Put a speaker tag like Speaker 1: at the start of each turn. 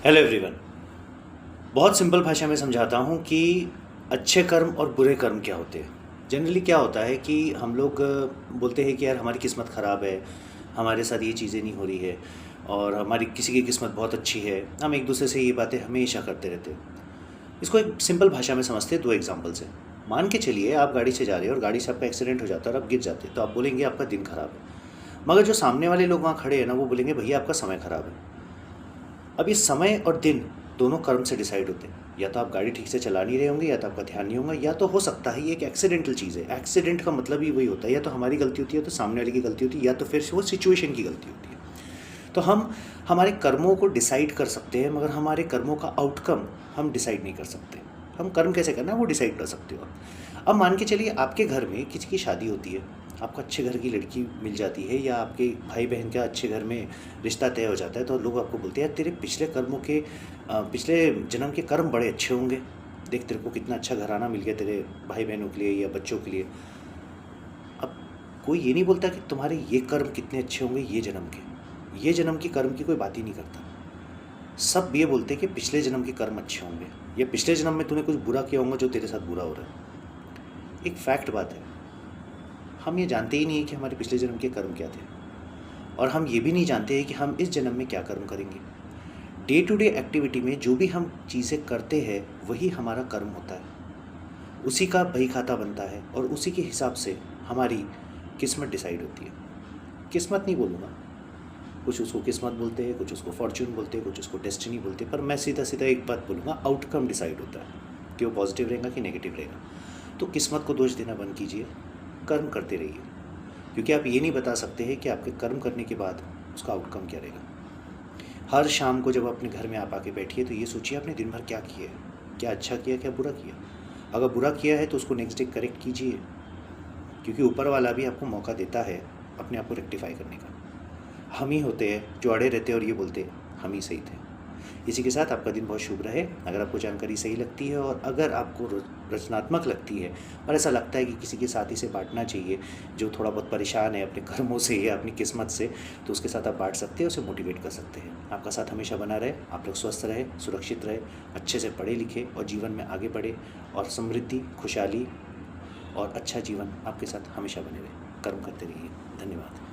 Speaker 1: Hello everyone. बहुत simple भाषा में समझाता हूँ कि अच्छे कर्म और बुरे कर्म क्या होते हैं। जनरली क्या होता है कि हम लोग बोलते हैं कि यार हमारी किस्मत ख़राब है, हमारे साथ ये चीज़ें नहीं हो रही है और हमारी किसी की किस्मत बहुत अच्छी है। हम एक दूसरे से ये बातें हमेशा करते रहते हैं। इसको एक सिंपल भाषा में समझते हैं, दो एग्जाम्पल से। मान के चलिए आप गाड़ी से जा रहे हो और गाड़ी से आपका एक्सीडेंट हो जाता है और आप गिर जाते हैं, तो आप बोलेंगे आपका दिन ख़राब है। मगर जो सामने वाले लोग वहाँ खड़े हैं ना, वो बोलेंगे भैया आपका समय ख़राब है। अब ये समय और दिन दोनों कर्म से डिसाइड होते हैं। या तो आप गाड़ी ठीक से चला नहीं रहे होंगे, या तो आपका ध्यान नहीं होगा, या तो हो सकता है ये एक एक्सीडेंटल चीज़ है। एक्सीडेंट का मतलब ही वही होता है, या तो हमारी गलती होती है, या तो सामने वाले की गलती होती है, या तो फिर वो सिचुएशन की गलती होती है। तो हम हमारे कर्मों को डिसाइड कर सकते हैं, मगर हमारे कर्मों का आउटकम हम डिसाइड नहीं कर सकते। हम कर्म कैसे करना है वो डिसाइड कर सकते हो। अब मान के चलिए आपके घर में किसी की शादी होती है, आपको अच्छे घर की लड़की मिल जाती है, या आपके भाई बहन का अच्छे घर में रिश्ता तय हो जाता है, तो लोग आपको बोलते हैं यार तेरे पिछले कर्मों के पिछले जन्म के कर्म बड़े अच्छे होंगे, देख तेरे को कितना अच्छा घराना मिल गया तेरे भाई बहनों के लिए या बच्चों के लिए। अब कोई ये नहीं बोलता कि तुम्हारे ये कर्म कितने अच्छे होंगे ये जन्म की कर्म की कोई बात ही नहीं करता। सब ये बोलते हैं कि पिछले जन्म के कर्म अच्छे होंगे, या पिछले जन्म में तूने कुछ बुरा किया होगा जो तेरे साथ बुरा हो रहा है। एक फैक्ट बात है, हम ये जानते ही नहीं है कि हमारे पिछले जन्म के कर्म क्या थे, और हम ये भी नहीं जानते हैं कि हम इस जन्म में क्या कर्म करेंगे। डे टू डे एक्टिविटी में जो भी हम चीज़ें करते हैं वही हमारा कर्म होता है, उसी का बही खाता बनता है, और उसी के हिसाब से हमारी किस्मत डिसाइड होती है। किस्मत नहीं बोलूँगा, कुछ उसको किस्मत बोलते हैं, कुछ उसको फॉर्च्यून बोलते हैं, कुछ उसको डेस्टिनी बोलते हैं, पर मैं सीधा सीधा एक बात बोलूँगा, आउटकम डिसाइड होता है कि वो पॉजिटिव रहेगा कि नेगेटिव रहेगा। तो किस्मत को दोष देना बंद कीजिए, कर्म करते रहिए, क्योंकि आप ये नहीं बता सकते हैं कि आपके कर्म करने के बाद उसका आउटकम क्या रहेगा। हर शाम को जब अपने घर में आप आके बैठिए तो ये सोचिए आपने दिन भर क्या किया है, क्या अच्छा किया, क्या बुरा किया। अगर बुरा किया है तो उसको नेक्स्ट डे करेक्ट कीजिए, क्योंकि ऊपर वाला भी आपको मौका देता है अपने आप को रेक्टिफाई करने का। हम ही होते हैं जो अड़े रहते हैं और ये बोलते हैं हम ही सही थे। इसी के साथ आपका दिन बहुत शुभ रहे। अगर आपको जानकारी सही लगती है और अगर आपको रचनात्मक लगती है और ऐसा लगता है कि किसी के साथी से बांटना चाहिए जो थोड़ा बहुत परेशान है अपने कर्मों से या अपनी किस्मत से, तो उसके साथ आप बांट सकते हैं, उसे मोटिवेट कर सकते हैं। आपका साथ हमेशा बना रहे, आप लोग स्वस्थ रहे, सुरक्षित रहे, अच्छे से पढ़े लिखे और जीवन में आगे बढ़े, और समृद्धि, खुशहाली और अच्छा जीवन आपके साथ हमेशा बने रहे। कर्म करते रहिए। धन्यवाद।